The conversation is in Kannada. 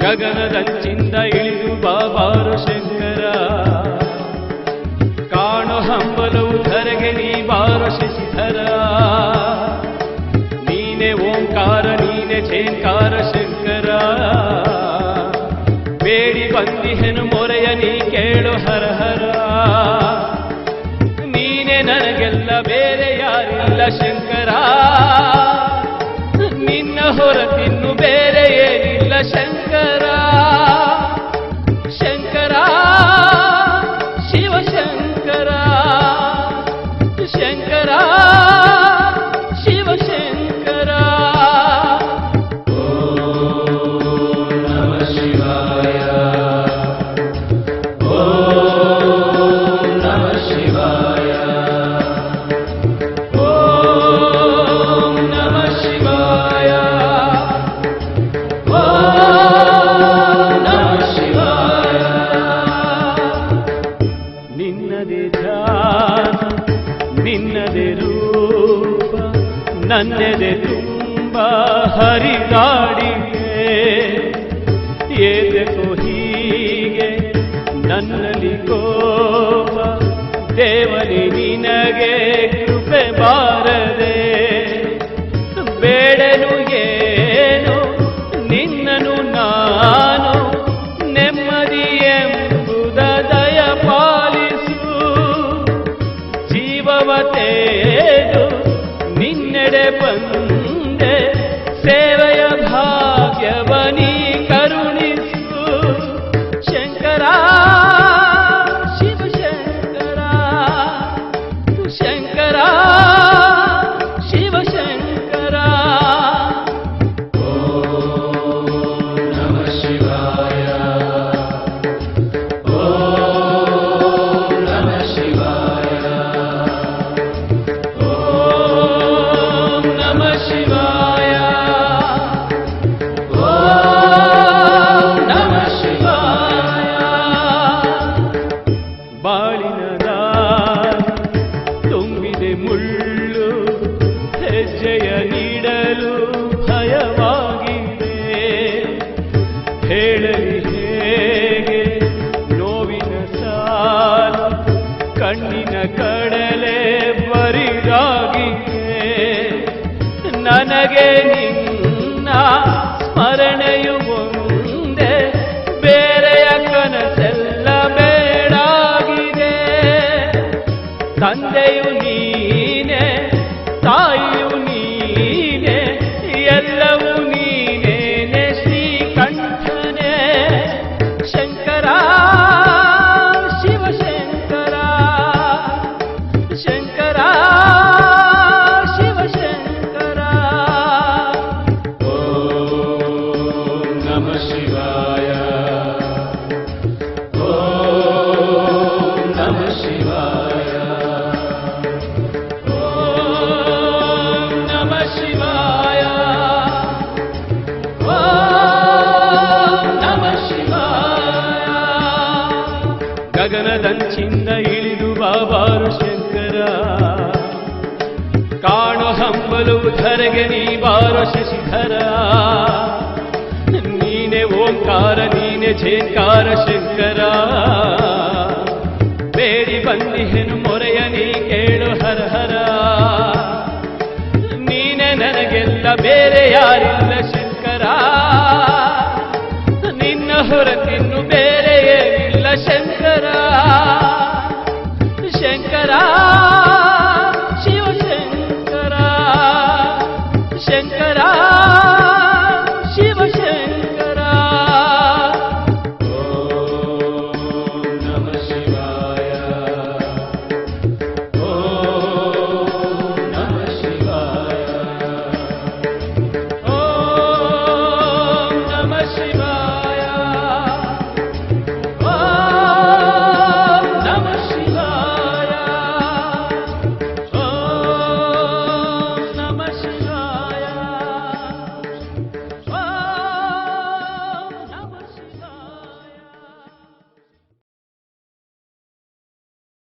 ಗಗನದಂಚಿಂದ ಇಳಿದು ಬಾಬಾರು ಶಂಕರ, ಕಾಣೋ ಹಂಬಲವು ಧರೆಗೆ ನೀ ಬಾರೋ ಶಶಿಧರ. ನೀನೆ ಓಂಕಾರ ನೀನೆ ಛೇಂಕಾರ ಶಂಕರ, ಬೇಡಿ ಬಂದಿಹೆನು ಮೊರೆಯ ನೀ ಕೇಳು ಹರ ಹರ. ನೀನೆ ನನಗೆಲ್ಲ ಬೇರೆ ಯಾರಿಲ್ಲ ಶಂಕರ, ನಿನ್ನ ಹೊರತಿನ್ನು ಬೇರೆ ಏನಿಲ್ಲ ಶಂಕರ. ಶಂಕರ ಶಿವಶಂಕರ, ಶಂಕರ ಶಿವಶಂಕರ. ಓಂ ನಮಃ ಶಿವಾಯ, ಓಂ ನಮಃ ಶಿವಾಯ, ಓಂ ನಮಃ ಶಿವಾಯ, ಓಂ ನಮಃ ಶಿವಾಯ. ನಿನ್ನದೇ ಧ್ಯಾನ ನಿನ್ನದೇ ರೂಪ, ನನ್ನೆದೆ ತುಂಬ ಹರಿದಾಡಿದೆ. ಏದಕ್ಕೋ ಹೀಗೆ ನನ್ನಲ್ಲಿ ಕೋಪ, ದೇವನೇ ನಿನಗೆ ಕೃಪೆ ಬಾರದೆ. ಬೇಡನು ಏನು ನಿನ್ನನು ನಾನು, ನೆಮ್ಮದಿ ಎಂಬುದ ದಯ ಪಾಲಿಸು. ಜೀವವತೇದು ನಿನ್ನೆಡೆ ಬಂದೆ, ಸೇವೆಯ ಭಾಗ್ಯವನಿ ಕರುಣಿಸು. ಶಂಕರ ಶಿವಶಂಕರ, ಶಂಕರ ಶಿವಶಂಕರ. ಓಂ ನಮಃ ಶಿವಾಯ, ಓಂ ನಮಃ ಶಿವಾಯ, ಓಂ ನಮಃ ಶಿವಾಯ, ಓಂ ನಮಃ ಶಿವಾಯ. ಬಾಳಿನ ದಾರಿ ತುಂಬಿದೆ ಮುಳ್ಳು, ಹೆಜ್ಜೆಯ ನೀಡಲು ಭಯವಾಗಿದೆ. ಹೇಳಲಿ ಹೇಗೆ ನೋವಿನ ಸಾಲು, ಕಣ್ಣಿನ ಕಡಲೆ ಬರಿದಾಗಿದೆ. ನನಗೆ ನಿನ್ನ ಸ್ಮರಣೆಯು ಒಂದೇ, ಬೇರೆಯ ಕನಸೆಲ್ಲ ಬೇಡಾಗಿದೆ. ತಂದೆಯು ನೀನೆ, ತಾಯಿಯು ನೀನೆ, ಎಲ್ಲವೂ ನೀನೇನೆ ಶ್ರೀಕಂಠನೇ. ಶಂಕರ ಶಿವಶಂಕರ, ಶಂಕರ ಶಿವಶಂಕರ. ಓಂ ನಮಃ ಶಿವಾಯ, ಓಂ ನಮಃ ಶಿವಾಯ, ಓಂ ನಮಃ ಶಿವಾಯ, ಓಂ ನಮಃ ಶಿವಾಯ. ಗಗನದಂಚಿಂದ ಇಳಿದು ಬಾಬಾರು ಶಂಕರ, ಕಾಣೋ ಹಂಬಲವು ಧರೆಗೆ ನೀ ಬಾರೋ ಶಶಿಧರ. ನೀನೆ ಓಂಕಾರ ನೀನೆ ಛೇಂಕಾರ ಶಂಕರ, ಬೇಡಿ ಬಂದಿಹೆನು ಮೊರೆಯ ನೀ ಕೇಳು ಹರ ಹರ. ನೀನೆ ನನಗೆಲ್ಲ ಬೇರೆ ಯಾರಿಲ್ಲ ಶಂಕರ, ನಿನ್ನ ಹೊರತಿನ್ನು ಬೇರೆ ಏನಿಲ್ಲ ಶಂಕರ. ಶಂಕರ